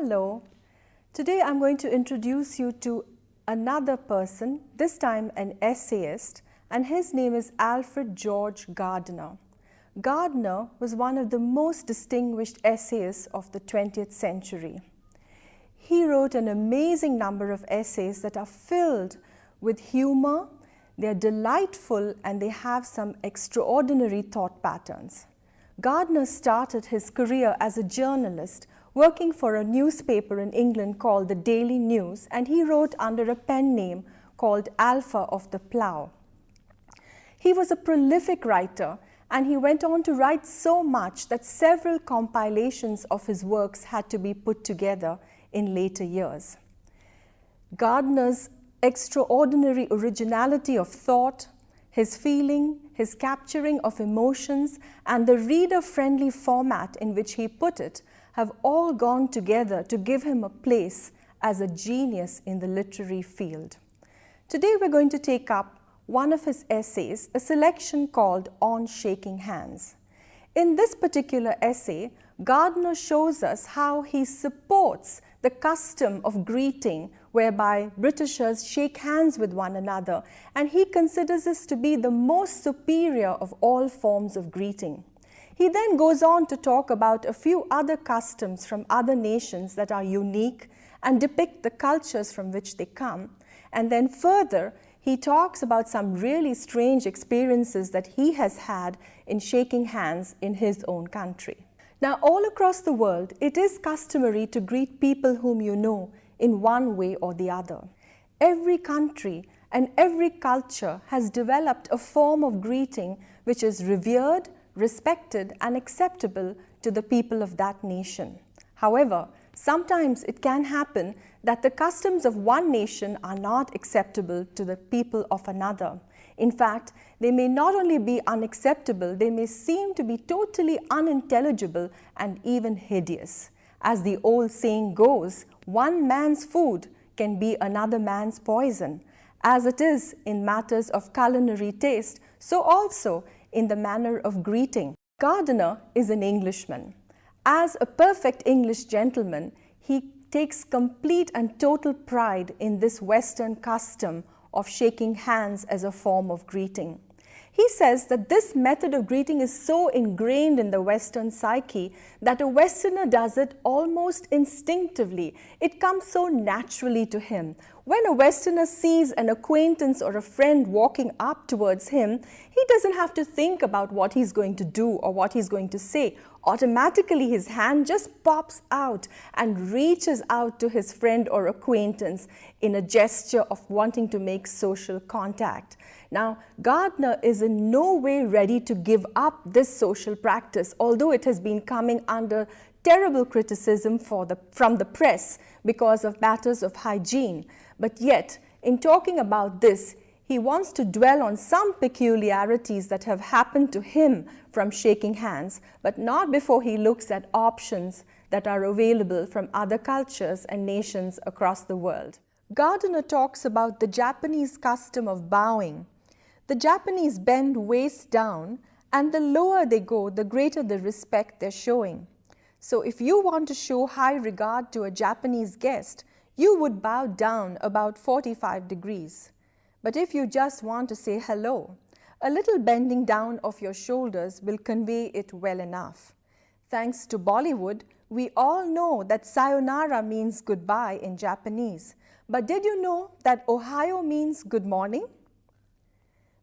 Hello. Today I'm going to introduce you to another person, this time an essayist, and his name is Alfred George Gardiner. Gardiner was one of the most distinguished essayists of the 20th century. He wrote an amazing number of essays that are filled with humor, they're delightful, and they have some extraordinary thought patterns. Gardiner started his career as a journalist working for a newspaper in England called the Daily News, and he wrote under a pen name called Alpha of the Plough. He was a prolific writer, and he went on to write so much that several compilations of his works had to be put together in later years. Gardiner's extraordinary originality of thought, his feeling, his capturing of emotions, and the reader-friendly format in which he put it have all gone together to give him a place as a genius in the literary field. Today we're going to take up one of his essays, a selection called On Shaking Hands. In this particular essay, Gardiner shows us how he supports the custom of greeting whereby Britishers shake hands with one another, and he considers this to be the most superior of all forms of greeting. He then goes on to talk about a few other customs from other nations that are unique and depict the cultures from which they come. And then further, he talks about some really strange experiences that he has had in shaking hands in his own country. Now, all across the world, it is customary to greet people whom you know in one way or the other. Every country and every culture has developed a form of greeting which is revered, respected, and acceptable to the people of that nation. However, sometimes it can happen that the customs of one nation are not acceptable to the people of another. In fact, they may not only be unacceptable, they may seem to be totally unintelligible and even hideous. As the old saying goes, one man's food can be another man's poison. As it is in matters of culinary taste, so also in the manner of greeting. Gardiner is an Englishman. As a perfect English gentleman, he takes complete and total pride in this Western custom of shaking hands as a form of greeting. He says that this method of greeting is so ingrained in the Western psyche that a Westerner does it almost instinctively. It comes so naturally to him. When a Westerner sees an acquaintance or a friend walking up towards him, he doesn't have to think about what he's going to do or what he's going to say. Automatically, his hand just pops out and reaches out to his friend or acquaintance in a gesture of wanting to make social contact. Now, Gardiner is in no way ready to give up this social practice, although it has been coming under terrible criticism from the press because of matters of hygiene. But yet, in talking about this, he wants to dwell on some peculiarities that have happened to him from shaking hands, but not before he looks at options that are available from other cultures and nations across the world. Gardiner talks about the Japanese custom of bowing. The Japanese bend waist down, and the lower they go, the greater the respect they're showing. So if you want to show high regard to a Japanese guest, you would bow down about 45 degrees. But if you just want to say hello, a little bending down of your shoulders will convey it well enough. Thanks to Bollywood, we all know that sayonara means goodbye in Japanese. But did you know that Ohio means good morning?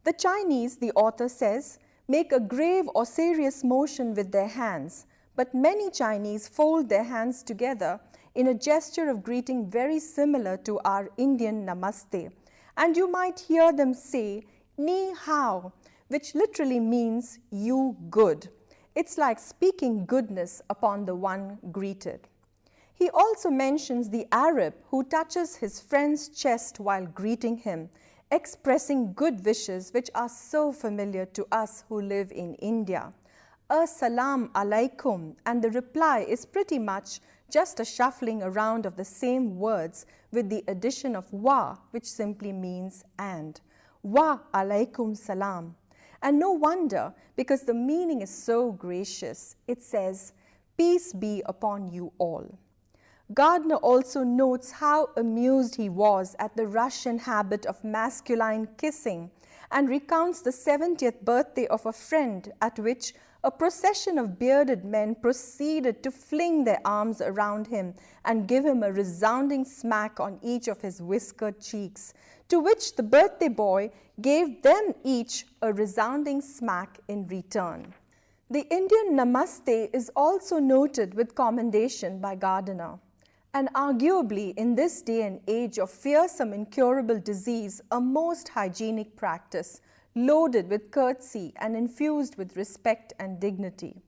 The Chinese, the author says, make a grave or serious motion with their hands, but many Chinese fold their hands together in a gesture of greeting very similar to our Indian namaste. And you might hear them say, ni hao, which literally means you good. It's like speaking goodness upon the one greeted. He also mentions the Arab who touches his friend's chest while greeting him, expressing good wishes which are so familiar to us who live in India. As-salam alaikum, and the reply is pretty much just a shuffling around of the same words with the addition of wa, which simply means and. Wa alaikum salam. And no wonder, because the meaning is so gracious. It says, peace be upon you all. Gardiner also notes how amused he was at the Russian habit of masculine kissing and recounts the 70th birthday of a friend at which a procession of bearded men proceeded to fling their arms around him and give him a resounding smack on each of his whiskered cheeks, to which the birthday boy gave them each a resounding smack in return. The Indian namaste is also noted with commendation by Gardiner. And arguably, in this day and age of fearsome incurable disease, a most hygienic practice, loaded with courtesy and infused with respect and dignity.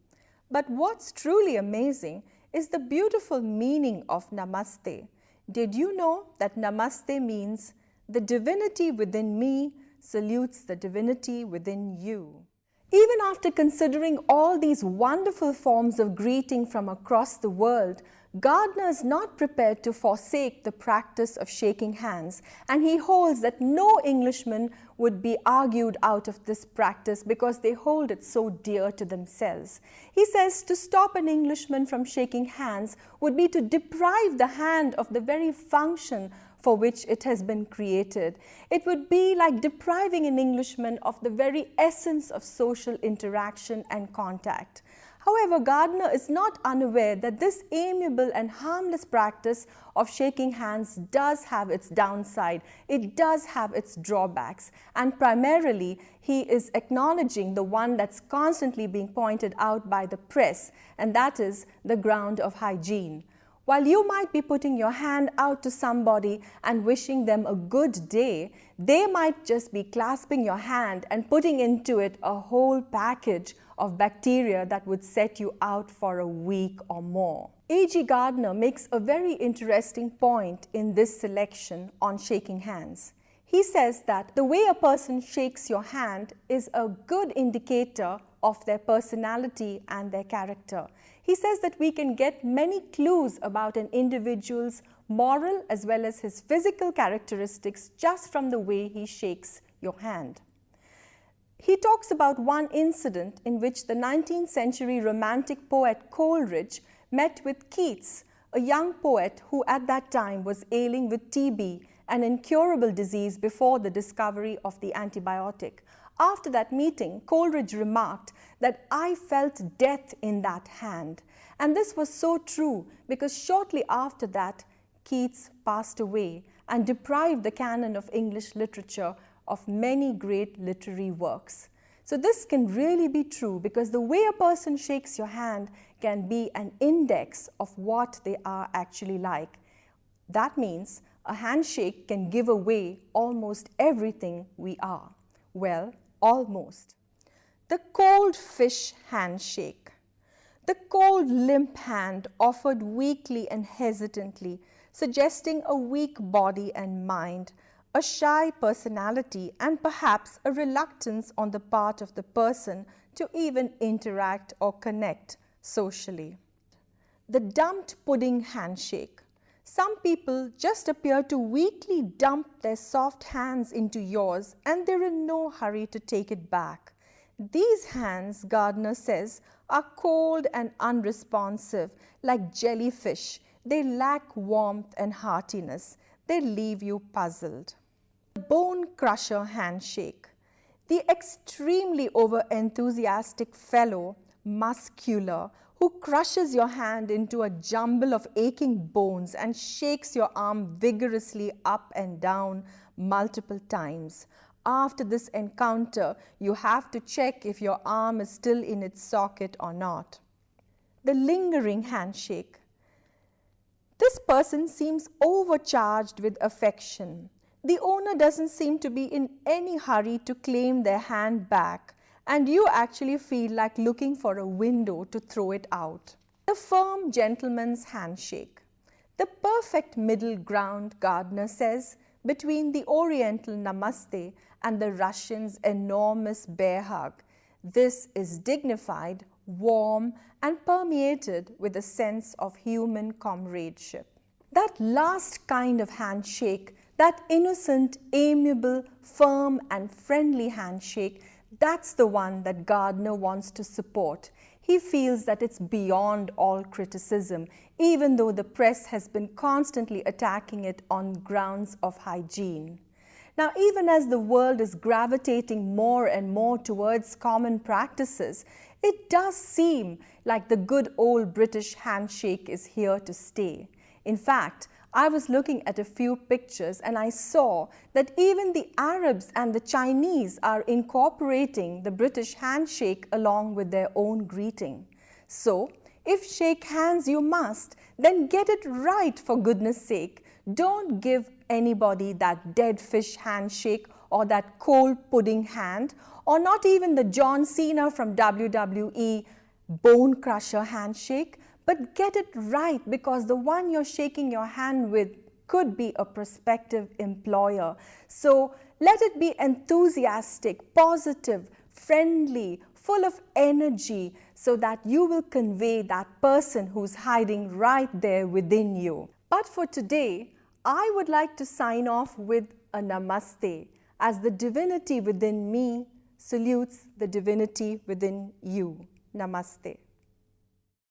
But what's truly amazing is the beautiful meaning of namaste. Did you know that namaste means the divinity within me salutes the divinity within you? Even after considering all these wonderful forms of greeting from across the world, Gardiner is not prepared to forsake the practice of shaking hands, and he holds that no Englishman would be argued out of this practice because they hold it so dear to themselves. He says to stop an Englishman from shaking hands would be to deprive the hand of the very function for which it has been created. It would be like depriving an Englishman of the very essence of social interaction and contact. However, Gardiner is not unaware that this amiable and harmless practice of shaking hands does have its downside. It does have its drawbacks, and primarily he is acknowledging the one that's constantly being pointed out by the press, and that is the ground of hygiene. While you might be putting your hand out to somebody and wishing them a good day, they might just be clasping your hand and putting into it a whole package of bacteria that would set you out for a week or more. A.G.Gardiner makes a very interesting point in this selection on shaking hands. He says that the way a person shakes your hand is a good indicator of their personality and their character. He says that we can get many clues about an individual's moral as well as his physical characteristics just from the way he shakes your hand. He talks about one incident in which the 19th century romantic poet Coleridge met with Keats, a young poet who at that time was ailing with TB, an incurable disease before the discovery of the antibiotic. After that meeting, Coleridge remarked that I felt death in that hand. And this was so true because shortly after that, Keats passed away and deprived the canon of English literature of many great literary works. So this can really be true because the way a person shakes your hand can be an index of what they are actually like. That means a handshake can give away almost everything we are. Well, almost. The cold fish handshake. The cold, limp hand offered weakly and hesitantly, suggesting a weak body and mind, a shy personality, and perhaps a reluctance on the part of the person to even interact or connect socially. The dumped pudding handshake. Some people just appear to weakly dump their soft hands into yours and they're in no hurry to take it back. These hands, Gardiner says, are cold and unresponsive, like jellyfish. They lack warmth and heartiness. They leave you puzzled. The bone crusher handshake. The extremely over-enthusiastic fellow, muscular, who crushes your hand into a jumble of aching bones and shakes your arm vigorously up and down multiple times. After this encounter, you have to check if your arm is still in its socket or not. The lingering handshake. This person seems overcharged with affection. The owner doesn't seem to be in any hurry to claim their hand back, and you actually feel like looking for a window to throw it out. The firm gentleman's handshake. The perfect middle ground, Gardiner says, between the Oriental namaste and the Russian's enormous bear hug. This is dignified, warm, and permeated with a sense of human comradeship. That last kind of handshake, that innocent, amiable, firm, and friendly handshake, that's the one that Gardiner wants to support. He feels that it's beyond all criticism, even though the press has been constantly attacking it on grounds of hygiene. Now, even as the world is gravitating more and more towards common practices, it does seem like the good old British handshake is here to stay. In fact, I was looking at a few pictures and I saw that even the Arabs and the Chinese are incorporating the British handshake along with their own greeting. So, if shake hands you must, then get it right for goodness sake. Don't give anybody that dead fish handshake or that cold pudding hand, or not even the John Cena from WWE bone crusher handshake. But get it right, because the one you're shaking your hand with could be a prospective employer. So let it be enthusiastic, positive, friendly, full of energy, so that you will convey that person who's hiding right there within you. But for today, I would like to sign off with a namaste, as the divinity within me salutes the divinity within you. Namaste.